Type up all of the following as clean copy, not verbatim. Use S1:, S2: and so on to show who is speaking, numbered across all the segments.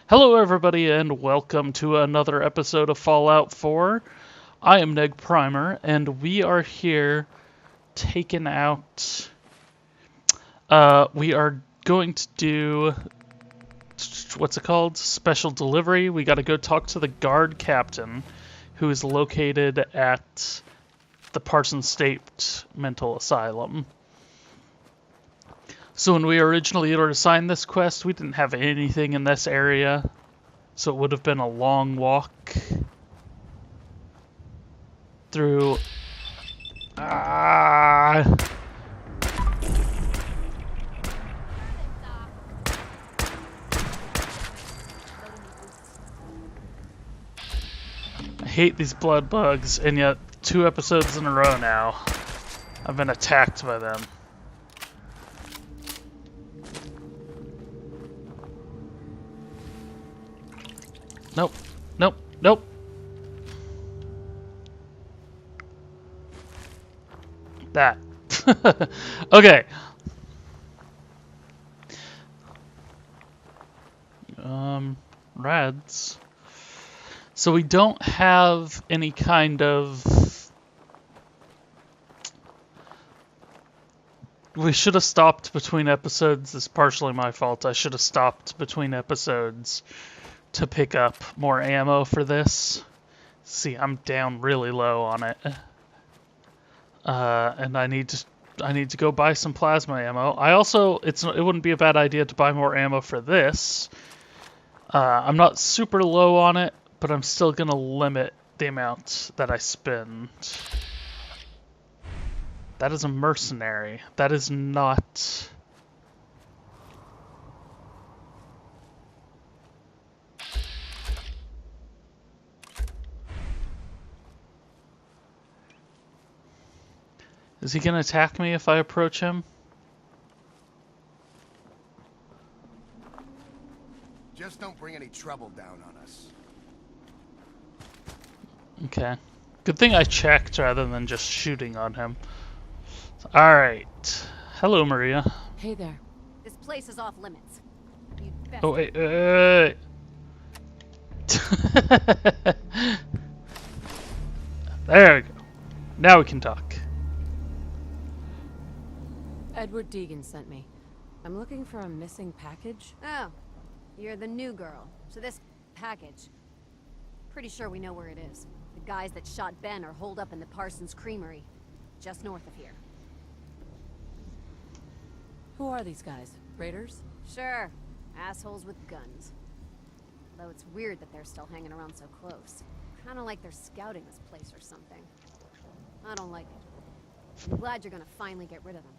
S1: Hello everybody and welcome to another episode of Fallout 4. I am NegPrimer and we are here taking out... we are going to do... what's it called? Special delivery. We gotta go talk to the guard captain who is located at the Parsons State Mental Asylum. So when we originally were assigned this quest, we didn't have anything in this area. So it would have been a long walk through... I hate these blood bugs, and yet 2 episodes in a row now, I've been attacked by them. Nope. Nope. Nope. That. Okay. Rads. So we don't have any kind of... We should have stopped between episodes. This is partially my fault. I should have stopped between episodes to pick up more ammo for this. See, I'm down really low on it. And I need to go buy some plasma ammo. I also, it wouldn't be a bad idea to buy more ammo for this. I'm not super low on it, but I'm still gonna limit the amount that I spend. That is a mercenary. That is not... Is he gonna attack me if I approach him?
S2: Just don't bring any trouble down on us.
S1: Okay. Good thing I checked rather than just shooting on him. Alright. Hello, Maria.
S3: Hey there.
S4: This place is off limits. You'd best
S1: Oh, wait. There we go. Now we can talk.
S3: Edward Deegan sent me. I'm looking for a missing package.
S4: Oh, you're the new girl. So this package. Pretty sure we know where it is. The guys that shot Ben are holed up in the Parsons Creamery, just north of here.
S3: Who are these guys? Raiders?
S4: Sure, assholes with guns. Though it's weird that they're still hanging around so close. Kinda like they're scouting this place or something. I don't like it. I'm glad you're gonna finally get rid of them.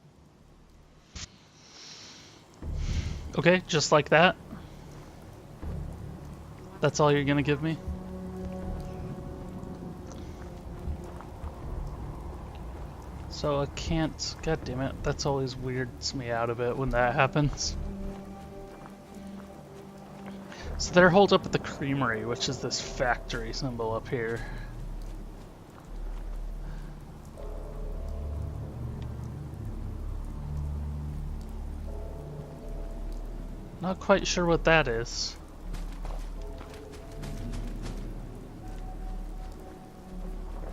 S1: Okay, just like that. That's all you're gonna give me? So I can't... God damn it, that's always weirds me out a bit when that happens. So they're holed up at the creamery, which is this factory symbol up here. Not quite sure what that is.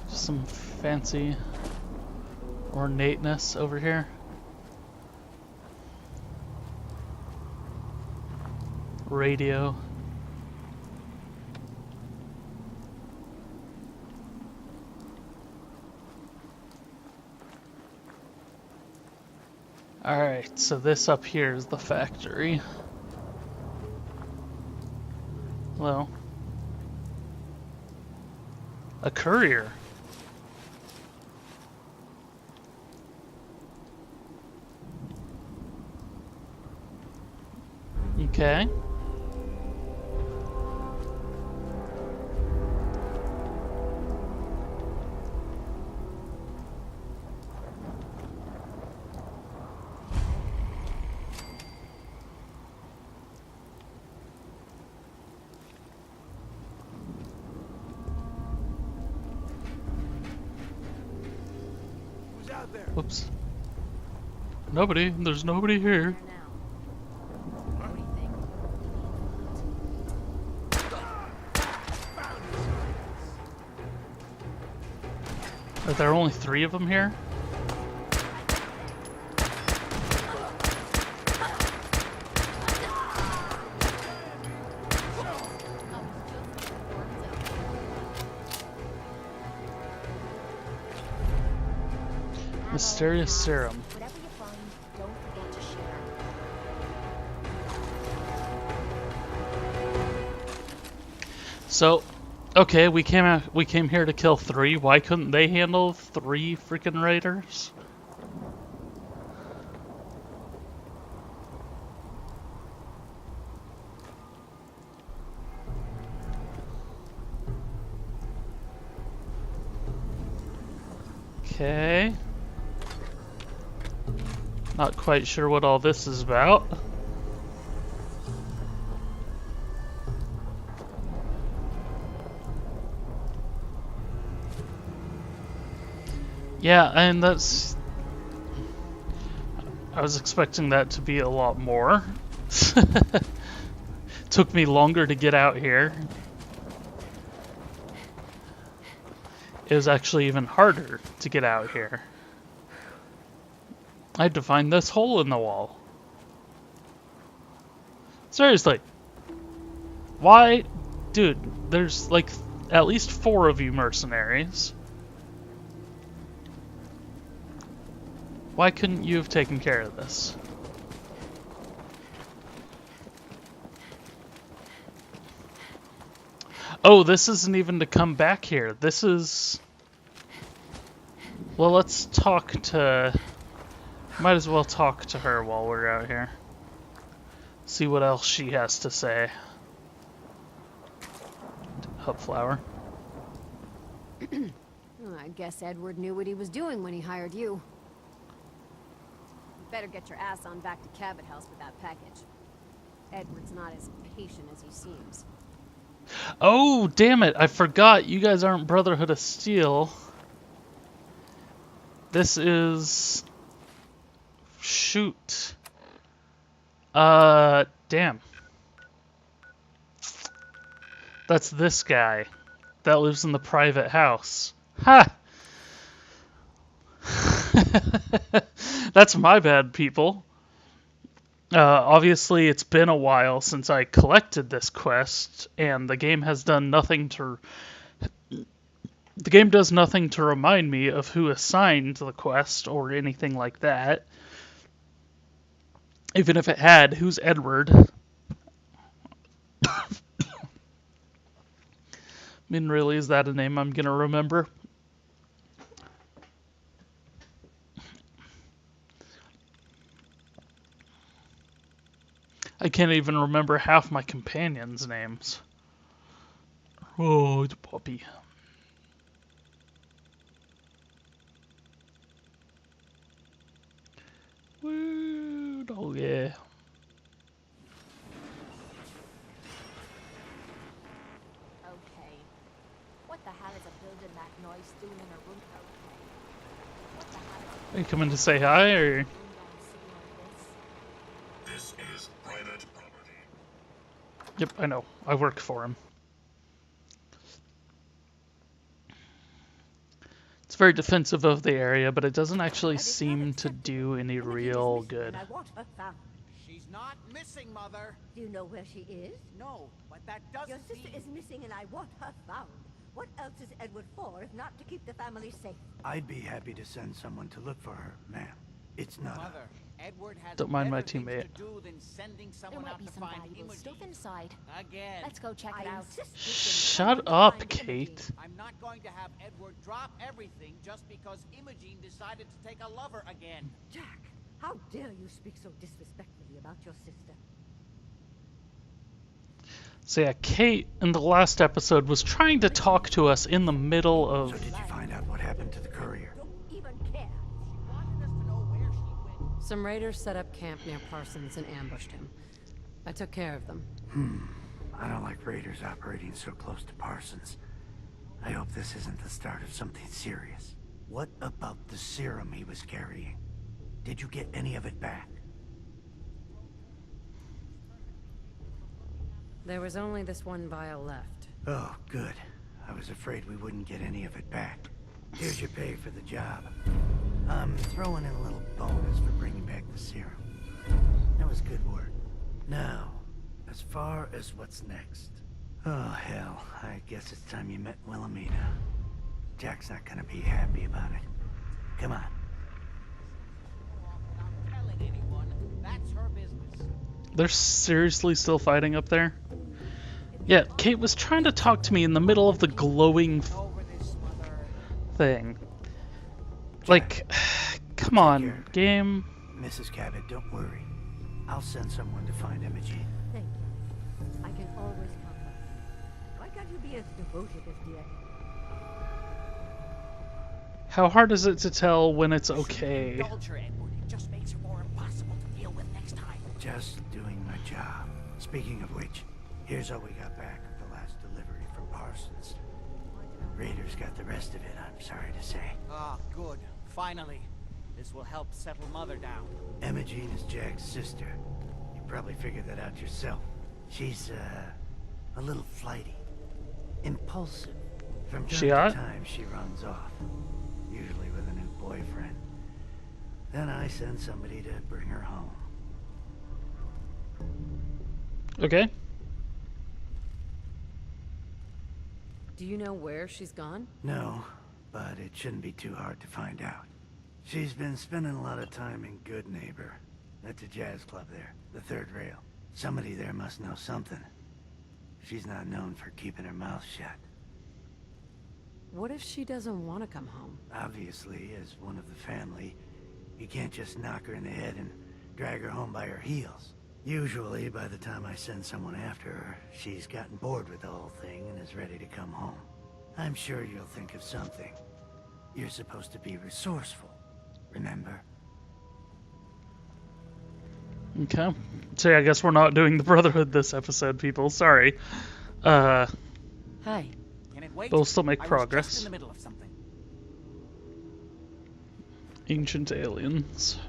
S1: Just some fancy ornateness over here. Radio. Alright, so this up here is the factory. Well, a courier. Okay. Whoops. Nobody. There's nobody here. there are only 3 of them here? Mysterious serum.
S5: Whatever you find, don't forget to share.
S1: So, okay, we came here to kill 3. Why couldn't they handle 3 freaking raiders? Okay. Not quite sure what all this is about. Yeah, and that's... I was expecting that to be a lot more. Took me longer to get out here. It was actually even harder to get out here. I had to find this hole in the wall. Seriously. Why? Dude, there's like at least 4 of you mercenaries. Why couldn't you have taken care of this? Oh, this isn't even to come back here. This is... Well, let's talk to... Might as well talk to her while we're out here. See what else she has to say. Hub flower.
S4: Well, I guess Edward knew what he was doing when he hired you. You better get your ass on back to Cabot House with that package. Edward's not as patient as he seems.
S1: Oh, damn it. I forgot. You guys aren't Brotherhood of Steel. This is... Shoot. Damn. That's this guy that lives in the private house. Ha! That's my bad, people. Obviously, it's been a while since I collected this quest, and the game has done nothing to... The game does nothing to remind me of who assigned the quest or anything like that. Even if it had, who's Edward? I mean, really, is that a name I'm gonna remember? I can't even remember half my companions' names. Oh, it's Poppy. Woo, oh yeah.
S5: Okay. What the hell is a building that noise doing in a room? Okay. What the hell is
S1: Are you coming to say hi, or?
S5: a room down sitting like this?
S6: This is private property.
S1: Yep, I know. I work for him. It's very defensive of the area, but it doesn't actually seem to do any real good.
S7: I want her found.
S2: She's not missing, Mother.
S7: Do you know where she is?
S2: No, but that doesn't
S7: Your sister
S2: mean...
S7: is missing and I want her found. What else is Edward for if not to keep the family safe?
S8: I'd be happy to send someone to look for her, ma'am. It's not.
S2: Mother, Edward has
S1: Don't mind my
S2: better things
S1: teammate.
S2: to do than sending
S5: There
S2: someone
S5: might
S2: out
S5: be
S2: to
S5: some
S2: find
S5: valuable
S2: Emogene.
S5: stuff inside.
S2: Again.
S5: Let's go check it
S7: I
S5: out.
S7: insist you
S1: Shut
S7: send someone
S1: up,
S7: to find
S1: Kate.
S7: Emogene.
S2: I'm not going to have Edward drop everything just because Emogene decided to take a lover again.
S7: Jack, how dare you speak so disrespectfully about your sister?
S1: So yeah, Kate in the last episode was trying to talk to us in the middle of...
S8: So did you find out what happened to the courier?
S7: Don't even care.
S2: She wanted us to know where she went.
S3: Some raiders set up camp near Parsons and ambushed him. I took care of them.
S8: I don't like raiders operating so close to Parsons. I hope this isn't the start of something serious. What about the serum he was carrying? Did you get any of it back?
S3: There was only this one vial left.
S8: Oh, good. I was afraid we wouldn't get any of it back. Here's your pay for the job. I'm throwing in a little bonus for bringing back the serum. That was good work. Now, as far as what's next. Oh, hell. I guess it's time you met Wilhelmina. Jack's not gonna be happy about it. Come on.
S2: Without telling anyone, that's her business.
S1: They're seriously still fighting up there? Yeah, Kate was trying to talk to me in the middle of the glowing
S2: Over this, Mother.
S1: thing. Like, come on,
S8: care.
S1: game.
S8: Mrs. Cabot, don't worry. I'll send someone to find Emogene.
S7: Thank you. I can always count on you. Why can't you be as devoted as the end?
S1: How hard is it to tell when it's okay?
S2: Indulge her, Edward. It just makes her more impossible to deal with next time.
S8: Just doing my job. Speaking of which, here's what we got back of the last delivery from Parsons. Raiders got the rest of it, I'm sorry to say.
S2: Ah, good. Finally. This will help settle Mother down.
S8: Emogene is Jack's sister. You probably figured that out yourself. She's, a little flighty. Impulsive. From time
S1: She
S8: to
S1: hot?
S8: time, she runs off. Usually with a new boyfriend. Then I send somebody to bring her home.
S1: Okay.
S3: Do you know where she's gone?
S8: No, but it shouldn't be too hard to find out. She's been spending a lot of time in Good Neighbor. That's a jazz club there, the third rail. Somebody there must know something. She's not known for keeping her mouth shut.
S3: What if she doesn't want to come home?
S8: Obviously, as one of the family, you can't just knock her in the head and drag her home by her heels. Usually, by the time I send someone after her, she's gotten bored with the whole thing and is ready to come home. I'm sure you'll think of something. You're supposed to be resourceful, remember?
S1: Okay. So yeah, I guess we're not doing the Brotherhood this episode, people. Sorry.
S3: Hi.
S2: Can it wait?
S1: But we'll still make
S2: I was
S1: progress.
S2: just in the middle of something.
S1: Ancient aliens.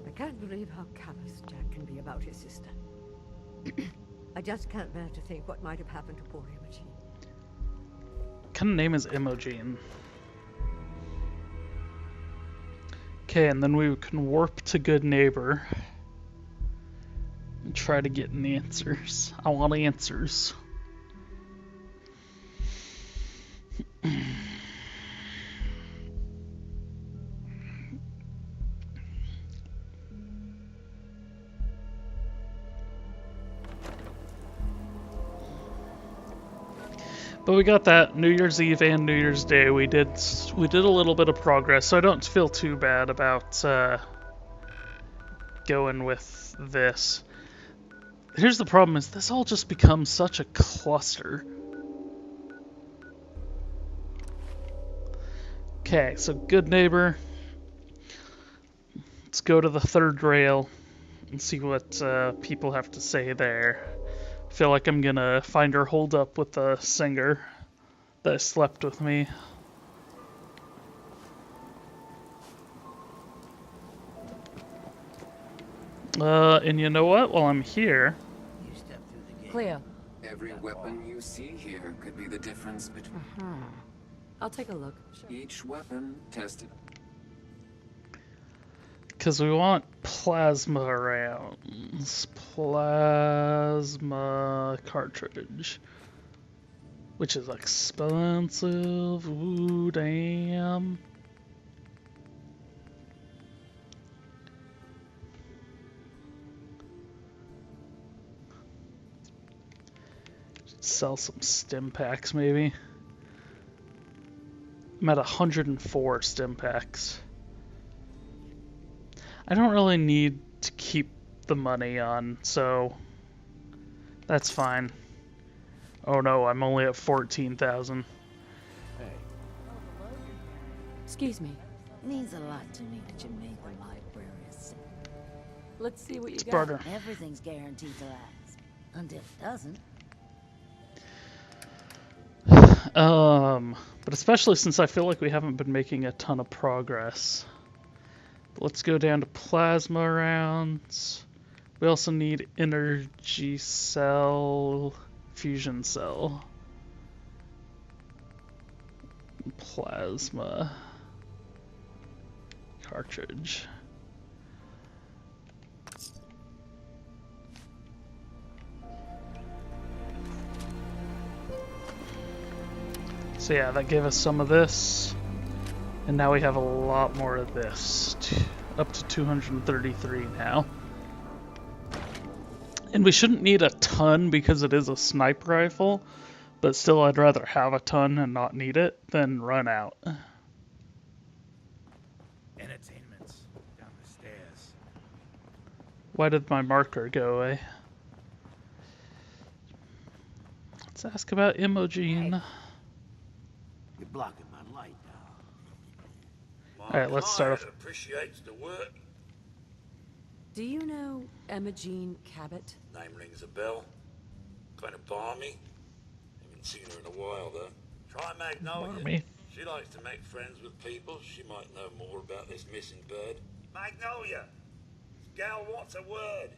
S7: I can't believe how callous Jack can be about his sister. I just can't bear to think what might have happened to poor Emogene.
S1: What kind of name is Emogene? Okay, and then we can warp to Good Neighbor and try to get an answers. I want answers. But we got that New Year's Eve and New Year's Day. We did a little bit of progress, so I don't feel too bad about going with this. Here's the problem: is this all just becomes such a cluster. Okay, so Good Neighbor. Let's go to the third rail and see what people have to say there. Feel like I'm gonna find her holed up with the singer that slept with me. And you know what? While I'm here,
S8: You step through the gate.
S3: Cleo.
S9: Every weapon you see here could be the difference between
S3: I'll take a look.
S9: each weapon tested.
S1: because we want plasma rounds. Plasma cartridge. Which is expensive. Ooh, damn. Sell some stim packs, maybe. I'm at 104 stim packs. I don't really need to keep the money on, so that's fine. Oh no, I'm only at 14,000.
S3: Excuse me.
S10: Means a lot to me that you made the library a sin.
S3: Let's see what you
S1: It's
S3: got.
S1: barter.
S10: Everything's guaranteed to last. Until it doesn't.
S1: But especially since I feel like we haven't been making a ton of progress. But let's go down to plasma rounds. We also need energy cell, fusion cell, plasma cartridge. So yeah, that gave us some of this, and now we have a lot more of this, up to 233 now. And we shouldn't need a ton because it is a sniper rifle, but still I'd rather have a ton and not need it than run out.
S8: Entertainment's down the stairs.
S1: Why did my marker go away? Let's ask about Emogene.
S8: You're blocking my light now.
S1: Alright, let's start off.
S6: Appreciates the work.
S3: Do you know Emogene Cabot?
S6: Name rings a bell. Kind of balmy. Haven't seen her in a while though. Try Magnolia.
S1: Balmy.
S6: She likes to make friends with people. She might know more about this missing bird. Magnolia! This gal wants a word.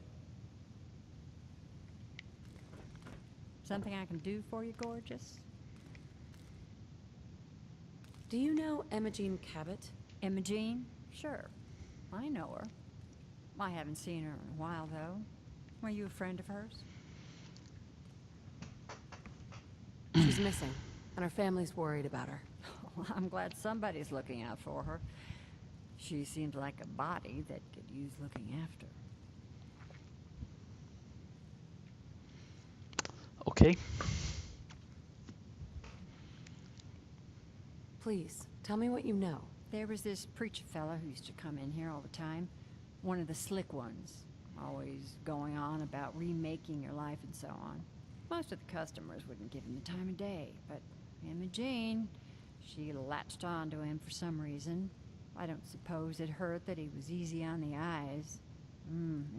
S10: Something I can do for you, gorgeous?
S3: Do you know Emogene Cabot?
S10: Emogene? Sure. I know her. I haven't seen her in a while, though. Were you a friend of hers?
S3: She's missing, and her family's worried about her.
S10: Well, I'm glad somebody's looking out for her. She seems like a body that could use looking after.
S1: Okay.
S3: Please, tell me what you know.
S10: There was this preacher fella who used to come in here all the time. One of the slick ones. Always going on about remaking your life and so on. Most of the customers wouldn't give him the time of day, but Emogene, she latched on to him for some reason. I don't suppose it hurt that he was easy on the eyes.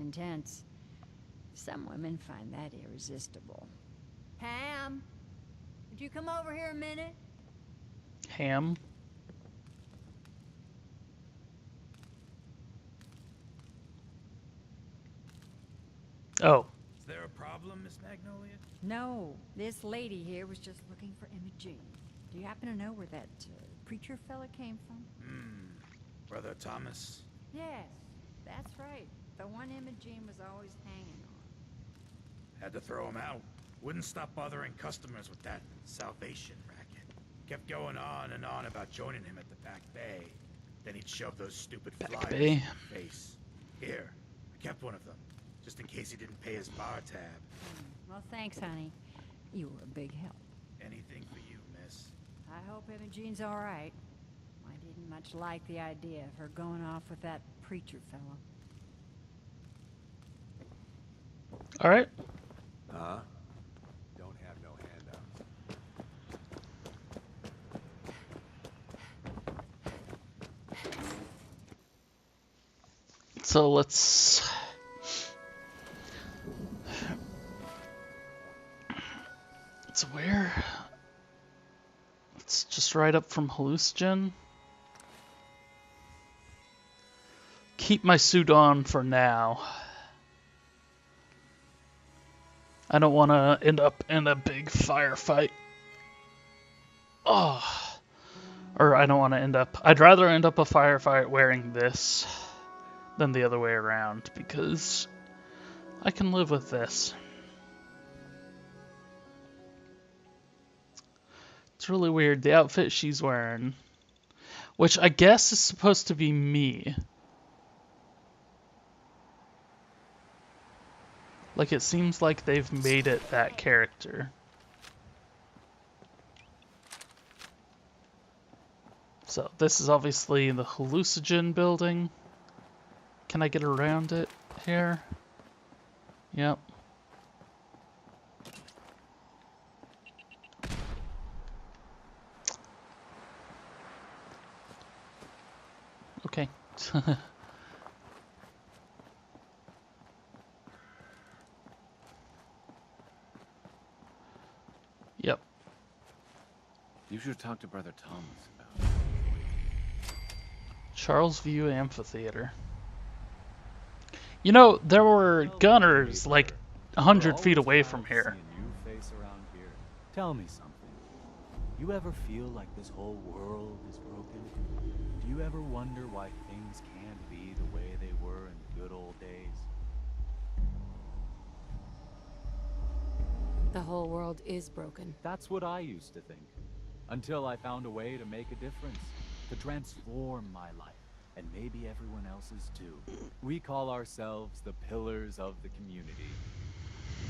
S10: Intense. Some women find that irresistible.
S4: Pam, would you come over here a minute?
S1: Ham. Oh.
S8: Is there a problem, Miss Magnolia?
S10: No, this lady here was just looking for Emogene. Do you happen to know where that preacher fella came from?
S8: Brother Thomas?
S10: Yes, that's right. The one Emogene was always hanging on.
S8: Had to throw him out. Wouldn't stop bothering customers with that salvation racket. Kept going on and on about joining him at the back bay. Then he'd shove those stupid flyers
S1: bay.
S8: in my face. Here, I kept one of them, just in case he didn't pay his bar tab.
S10: Well, thanks, honey. You were a big help.
S8: Anything for you, miss.
S10: I hope Emogene's all right. I didn't much like the idea of her going off with that preacher fellow.
S1: Alright.
S11: Don't have no handouts.
S1: So let's... It's where? It's just right up from Hallucinogen. Keep my suit on for now. I don't want to end up in a big firefight. Oh. Or I don't want to end up... I'd rather end up a firefight wearing this than the other way around, because I can live with this. It's really weird, the outfit she's wearing, which I guess is supposed to be me. Like, it seems like they've made it that character. So, this is obviously the Hallucinogen building. Can I get around it here? Yep. Okay. Yep.
S11: You should talk to Brother Thomas about it.
S1: Charles View Amphitheater. You know, there were gunners like 100 feet away from here.
S12: Tell me something. You ever feel like this whole world is broken? Do you ever wonder why things can't be the way they were in the good old days?
S3: The whole world is broken.
S12: That's what I used to think. Until I found a way to make a difference. To transform my life. And maybe everyone else's too. We call ourselves the Pillars of the Community.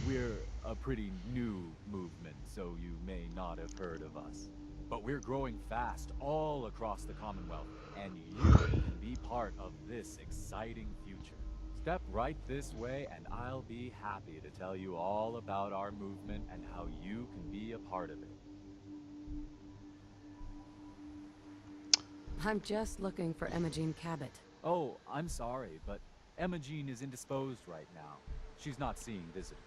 S12: We're a pretty new movement, so you may not have heard of us. But we're growing fast all across the Commonwealth, and you can be part of this exciting future. Step right this way, and I'll be happy to tell you all about our movement and how you can be a part of it.
S3: I'm just looking for Emogene Cabot.
S12: Oh, I'm sorry, but Emogene is indisposed right now. She's not seeing visitors.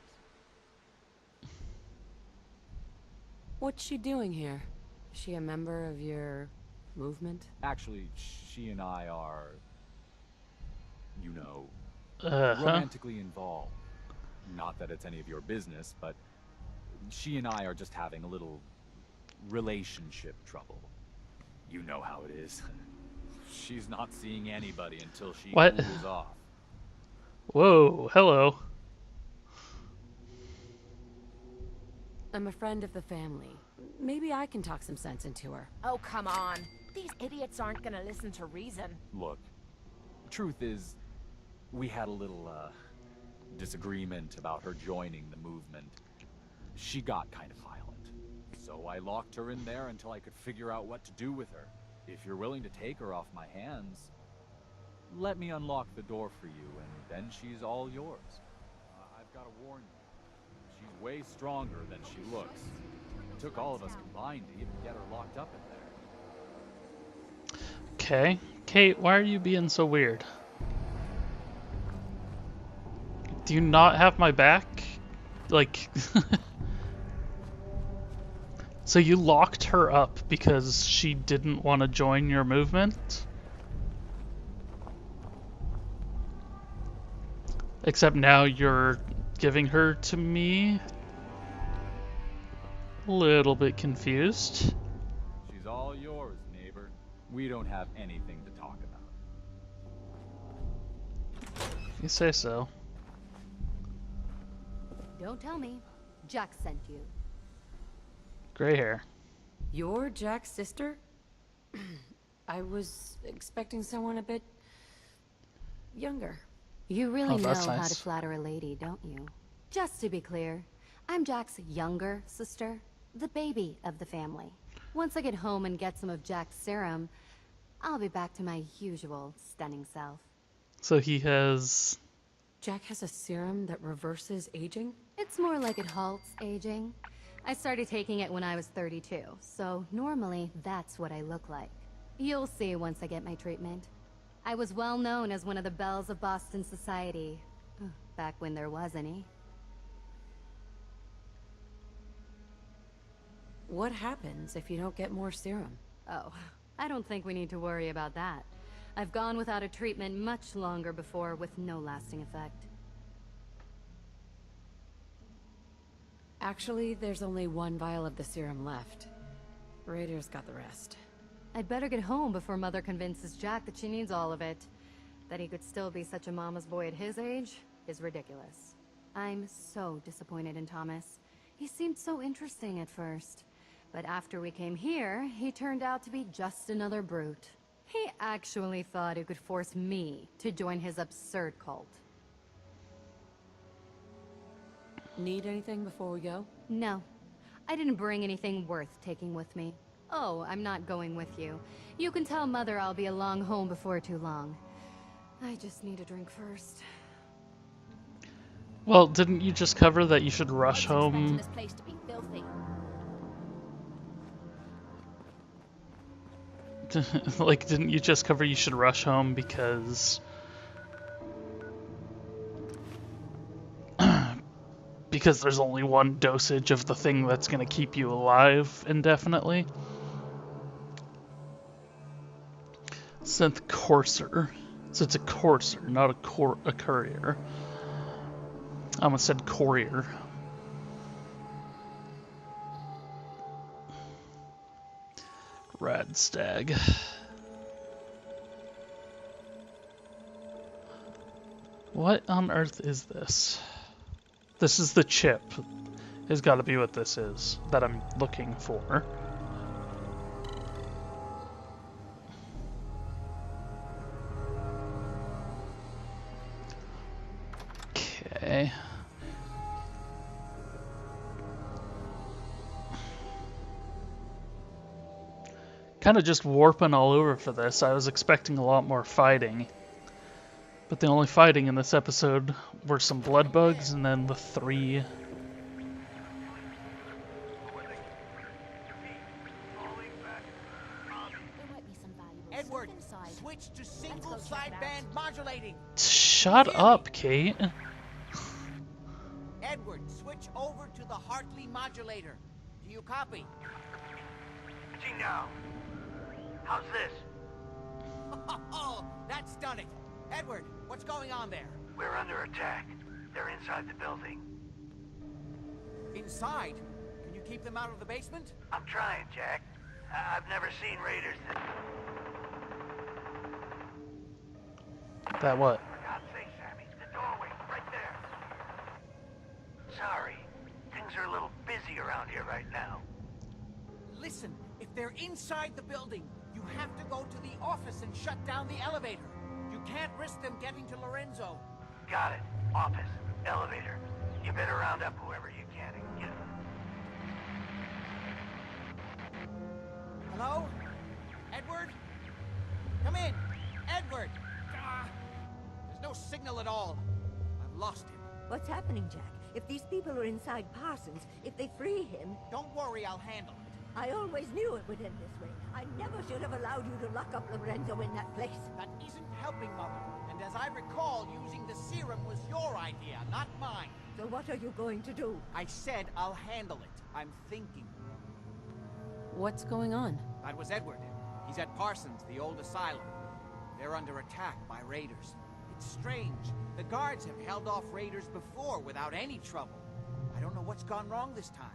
S3: What's she doing here? Is she a member of your movement?
S12: Actually, she and I are, you know, romantically involved. Not that it's any of your business, but she and I are just having a little relationship trouble. You know how it is. She's not seeing anybody until she cools off.
S1: Whoa, hello.
S3: I'm a friend of the family. Maybe I can talk some sense into her.
S5: Oh, come on. These idiots aren't gonna listen to reason.
S12: Look, truth is, we had a little, disagreement about her joining the movement. She got kind of violent. So I locked her in there until I could figure out what to do with her. If you're willing to take her off my hands, let me unlock the door for you, and then she's all yours. I've got to warn you, she's way stronger than she looks. It took all of us combined to even get her locked up in there.
S1: Okay. Kate, why are you being so weird? Do you not have my back? Like... So you locked her up because she didn't want to join your movement? Except now you're giving her to me? A little bit confused.
S12: She's all yours, neighbor. We don't have anything to talk about.
S1: You say so.
S4: Don't tell me. Jack sent you.
S1: Gray hair.
S3: You're Jack's sister? I was expecting someone a bit younger.
S4: You really know
S1: that's
S4: how
S1: nice.
S4: to flatter a lady, don't you? Just to be clear, I'm Jack's younger sister, the baby of the family. Once I get home and get some of Jack's serum, I'll be back to my usual stunning self.
S1: So he has...
S3: Jack has a serum that reverses aging?
S4: It's more like it halts aging. I started taking it when I was 32, so normally that's what I look like. You'll see once I get my treatment. I was well known as one of the belles of Boston society, back when there was any.
S3: What happens if you don't get more serum?
S4: Oh, I don't think we need to worry about that. I've gone without a treatment much longer before with no lasting effect.
S3: Actually, there's only one vial of the serum left. Raiders got the rest.
S4: I'd better get home before Mother convinces Jack that she needs all of it. That he could still be such a mama's boy at his age is ridiculous. I'm so disappointed in Thomas. He seemed so interesting at first. But after we came here, he turned out to be just another brute. He actually thought he could force me to join his absurd cult.
S3: Need anything before we go?
S4: No. I didn't bring anything worth taking with me. Oh, I'm not going with you. You can tell Mother I'll be along home before too long. I just need a drink first.
S1: Well, didn't you just cover that you should rush home?
S5: This place to be filthy.
S1: Like, didn't you just cover you should rush home because... because there's only one dosage of the thing that's going to keep you alive indefinitely? Synth Courser. So it's a courser, not a courier. I almost said courier. Radstag. What on earth is this? This is the chip. Has got to be what this is that I'm looking for. Okay. Kind of just warping all over for this. I was expecting a lot more fighting. But the only fighting in this episode were some blood bugs and then the 3.
S2: Edward, switch to single sideband modulating.
S1: Shut up, Kate.
S2: Edward, switch over to the Hartley modulator. Do you copy?
S8: Now, how's this?
S2: Oh, that's done it. Edward, what's going on there?
S8: We're under attack. They're inside the building.
S2: Inside? Can you keep them out of the basement?
S8: I'm trying, Jack. I've never seen raiders
S1: That what?
S8: For God's sake, Sammy, the doorway, right there. Sorry, things are a little busy around here right now.
S2: Listen, if they're inside the building, you have to go to the office and shut down the elevator. You can't risk them getting to Lorenzo.
S8: Got it. Office, elevator. You better round up whoever you can and get them.
S2: Hello? Edward? Come in. Edward! There's no signal at all. I've lost him.
S7: What's happening, Jack? If these people are inside Parsons, if they free him...
S2: Don't worry, I'll handle it.
S7: I always knew it would end this way. I never should have allowed you to lock up Lorenzo in that place.
S2: That isn't helping, Mother. And as I recall, using the serum was your idea, not mine.
S7: So what are you going to do?
S2: I said I'll handle it. I'm thinking.
S3: What's going on?
S2: That was Edward. He's at Parsons, the old asylum. They're under attack by raiders. It's strange. The guards have held off raiders before without any trouble. I don't know what's gone wrong this time.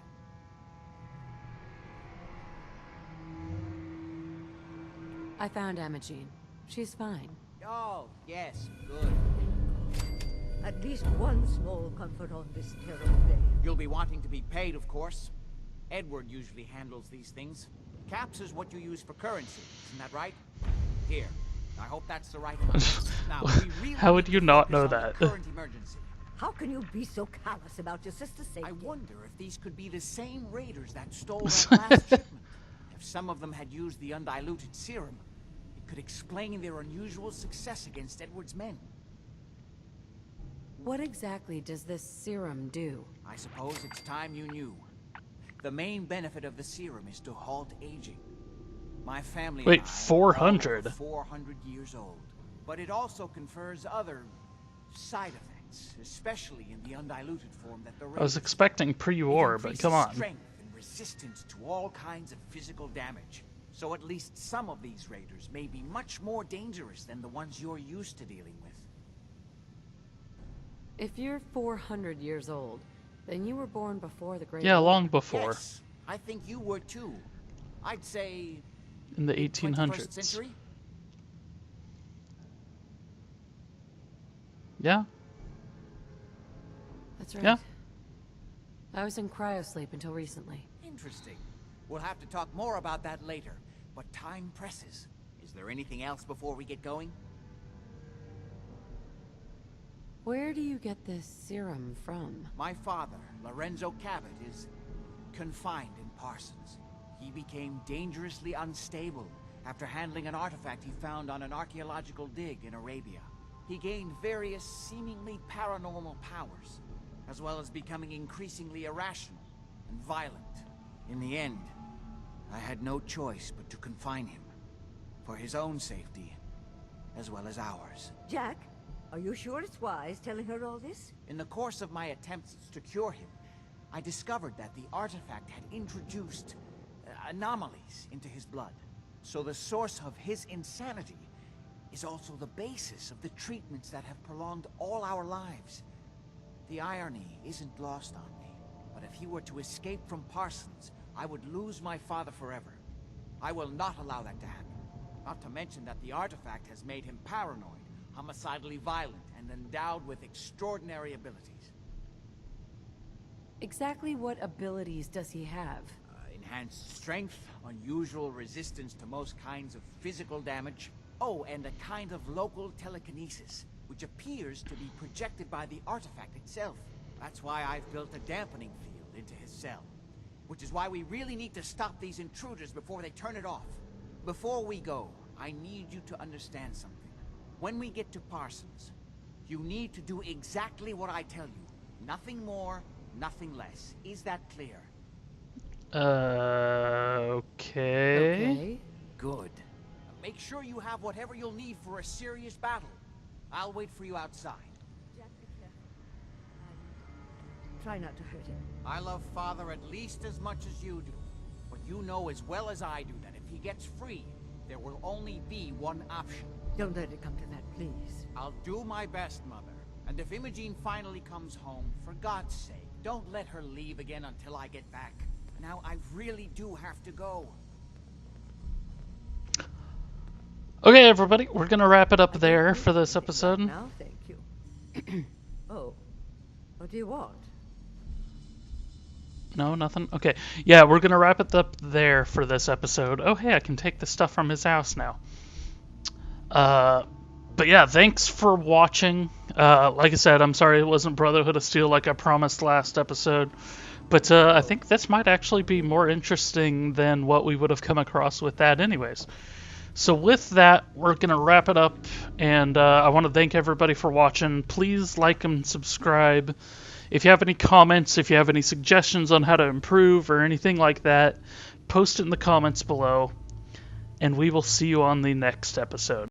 S3: I found Emogene. She's fine.
S2: Oh, yes, good.
S7: At least one small comfort on this terrible day.
S2: You'll be wanting to be paid, of course. Edward usually handles these things. Caps is what you use for currency, isn't that right? Here. I hope that's the right amount. Now, we really
S1: How would you not know that?
S2: Current emergency.
S7: How can you be so callous about your sister's safety?
S2: I wonder if these could be the same raiders that stole that last shipment. If some of them had used the undiluted serum, it could explain their unusual success against Edward's men.
S3: What exactly does this serum do?
S2: I suppose it's time you knew. The main benefit of the serum is to halt aging. My family
S1: Wait,
S2: and I
S1: 400?
S2: are 400 years old. But it also confers other side effects, especially in the undiluted form that the
S1: I was expecting pre-war, but come on.
S2: Strength and resistance to all kinds of physical damage. So at least some of these raiders may be much more dangerous than the ones you're used to dealing with.
S3: If you're 400 years old, then you were born before the Great
S1: Yeah,
S3: War.
S1: long before.
S2: Yes, I think you were too. I'd say
S1: In the
S2: 21st
S1: 1800s.
S2: century?
S1: Yeah?
S3: That's right.
S1: Yeah.
S3: I was in cryosleep until recently.
S2: Interesting. We'll have to talk more about that later, but time presses. Is there anything else before we get going?
S3: Where do you get this serum from?
S2: My father, Lorenzo Cabot, is confined in Parsons. He became dangerously unstable after handling an artifact he found on an archaeological dig in Arabia. He gained various seemingly paranormal powers, as well as becoming increasingly irrational and violent. In the end, I had no choice but to confine him, for his own safety, as well as ours.
S7: Jack, are you sure it's wise telling her all this?
S2: In the course of my attempts to cure him, I discovered that the artifact had introduced anomalies into his blood. So the source of his insanity is also the basis of the treatments that have prolonged all our lives. The irony isn't lost on me, but if he were to escape from Parsons, I would lose my father forever. I will not allow that to happen. Not to mention that the artifact has made him paranoid, homicidally violent, and endowed with extraordinary abilities.
S3: Exactly what abilities does he have?
S2: Enhanced strength, unusual resistance to most kinds of physical damage. Oh, and a kind of local telekinesis, which appears to be projected by the artifact itself. That's why I've built a dampening field into his cell. Which is why we really need to stop these intruders before they turn it off. Before we go, I need you to understand something. When we get to Parsons, you need to do exactly what I tell you. Nothing more, nothing less. Is that clear?
S1: Okay.
S2: Good. Make sure you have whatever you'll need for a serious battle. I'll wait for you outside.
S7: Jack, be careful. Try not to hurt him.
S2: I love Father at least as much as you do. But you know as well as I do that if he gets free, there will only be one option.
S7: Don't let it come to that, please.
S2: I'll do my best, Mother. And if Emogene finally comes home, for God's sake, don't let her leave again until I get back. Now, I really do have to go.
S1: Okay, everybody, we're gonna wrap it up there for this episode.
S7: Now, thank you. Oh, what do you want?
S1: No, nothing? Okay. Yeah, we're gonna wrap it up there for this episode. Oh, hey, I can take the stuff from his house now. But yeah, thanks for watching. Like I said, I'm sorry it wasn't Brotherhood of Steel like I promised last episode. But I think this might actually be more interesting than what we would have come across with that anyways. So with that, we're going to wrap it up. And I want to thank everybody for watching. Please like and subscribe. If you have any comments, if you have any suggestions on how to improve or anything like that, post it in the comments below. And we will see you on the next episode.